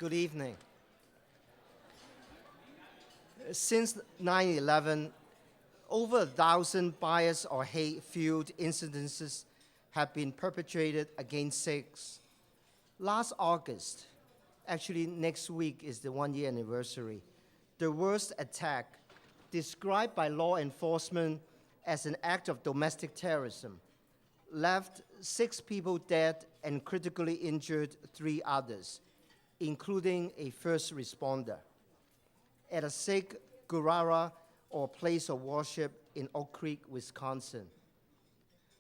Good evening. Since 9/11, over 1,000 bias or hate-fueled incidences have been perpetrated against Sikhs. Last August, actually next week is the one-year anniversary, the worst attack, described by law enforcement as an act of domestic terrorism, left 6 people dead and critically injured 3 others, including a first responder, at a Sikh Gurudwara or place of worship in Oak Creek, Wisconsin.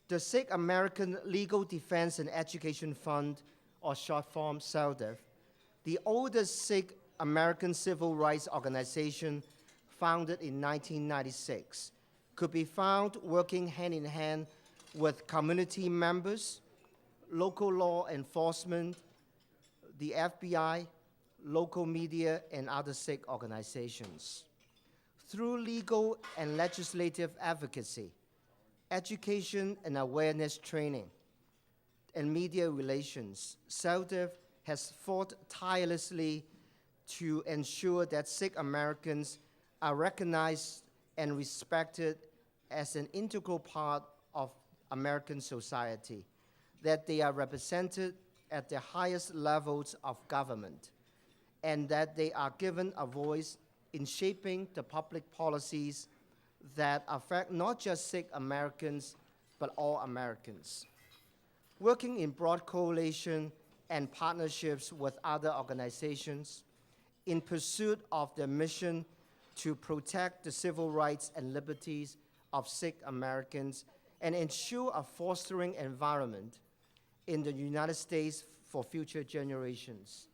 The Sikh American Legal Defense and Education Fund, or short form SALDEF, the oldest Sikh American civil rights organization founded in 1996, could be found working hand in hand with community members, local law enforcement, the FBI, local media, and other Sikh organizations. Through legal and legislative advocacy, education and awareness training, and media relations, SALDEF has fought tirelessly to ensure that Sikh Americans are recognized and respected as an integral part of American society, that they are represented at the highest levels of government, and that they are given a voice in shaping the public policies that affect not just Sikh Americans, but all Americans. Working in broad coalition and partnerships with other organizations in pursuit of their mission to protect the civil rights and liberties of Sikh Americans and ensure a fostering environment in the United States for future generations.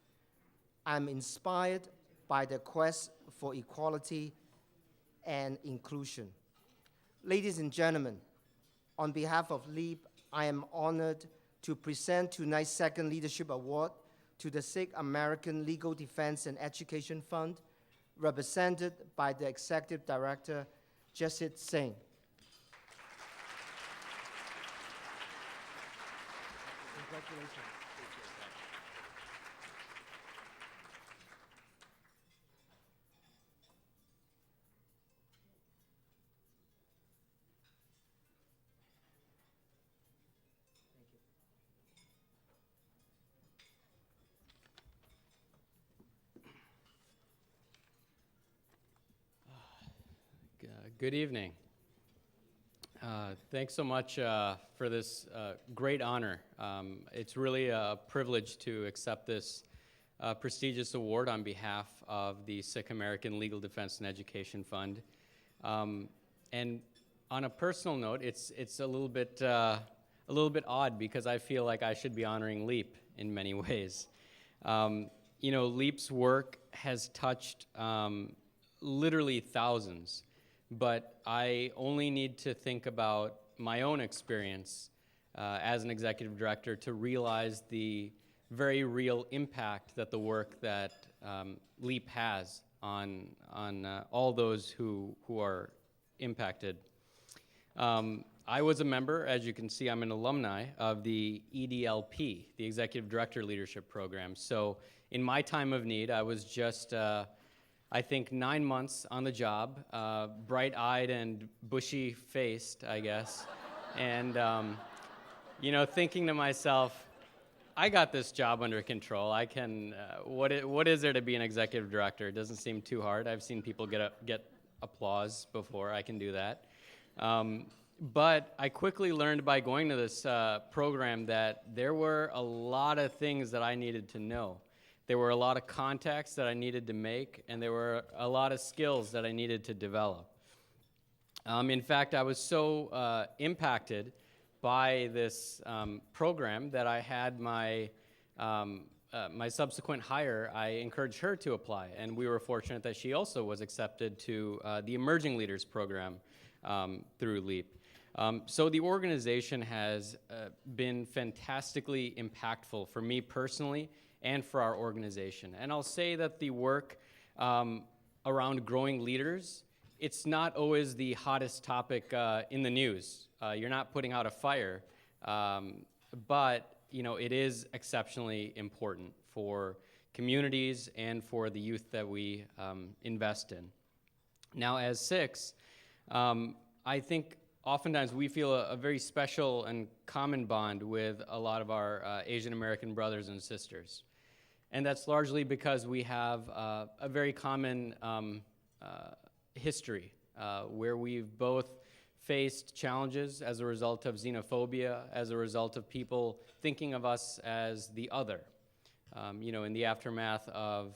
I'm inspired by the quest for equality and inclusion. Ladies and gentlemen, on behalf of LEAP, I am honored to present tonight's second Leadership Award to the Sikh American Legal Defense and Education Fund, represented by the Executive Director, Jasjit Singh. Congratulations. Good evening. Thanks so much for this great honor. It's really a privilege to accept this prestigious award on behalf of the Sikh American Legal Defense and Education Fund. And on a personal note, it's a little bit odd because I feel like I should be honoring LEAP in many ways. LEAP's work has touched literally thousands. But I only need to think about my own experience as an executive director to realize the very real impact that the work that LEAP has on all those who are impacted. I was a member, as you can see, I'm an alumni of the EDLP, the Executive Director Leadership Program. So in my time of need, I was just I think 9 months on the job, bright-eyed and bushy-faced, I guess, and thinking to myself, I got this job under control. I can. What is there to be an executive director? It doesn't seem too hard. I've seen people get applause before. I can do that. But I quickly learned by going to this program that there were a lot of things that I needed to know. There were a lot of contacts that I needed to make, and there were a lot of skills that I needed to develop. In fact, I was so impacted by this program that I had my subsequent hire. I encouraged her to apply, and we were fortunate that she also was accepted to the Emerging Leaders Program through LEAP. So the organization has been fantastically impactful for me personally and for our organization. And I'll say that the work around growing leaders, it's not always the hottest topic in the news. You're not putting out a fire, but it is exceptionally important for communities and for the youth that we invest in. Now, as Sikhs, I think oftentimes we feel a very special and common bond with a lot of our Asian American brothers and sisters. And that's largely because we have a very common history where we've both faced challenges as a result of xenophobia, as a result of people thinking of us as the other. You know, in the aftermath of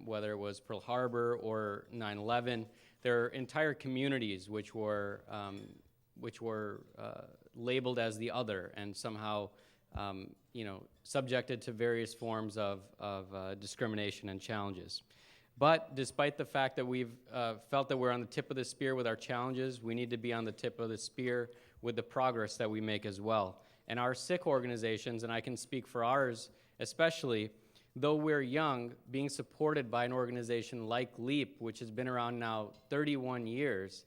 whether it was Pearl Harbor or 9/11, there are entire communities which were labeled as the other and somehow, you know, subjected to various forms of discrimination and challenges. But despite the fact that we've felt that we're on the tip of the spear with our challenges, we need to be on the tip of the spear with the progress that we make as well. And our Sikh organizations, and I can speak for ours especially, though we're young, being supported by an organization like LEAP, which has been around now 31 years,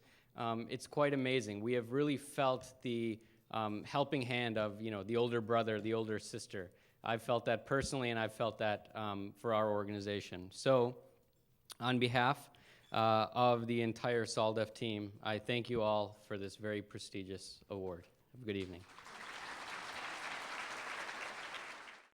it's quite amazing. We have really felt the helping hand of, you know, the older brother, the older sister. I've felt that personally, and I've felt that for our organization. So, on behalf of the entire SALDEF team, I thank you all for this very prestigious award. Have a good evening.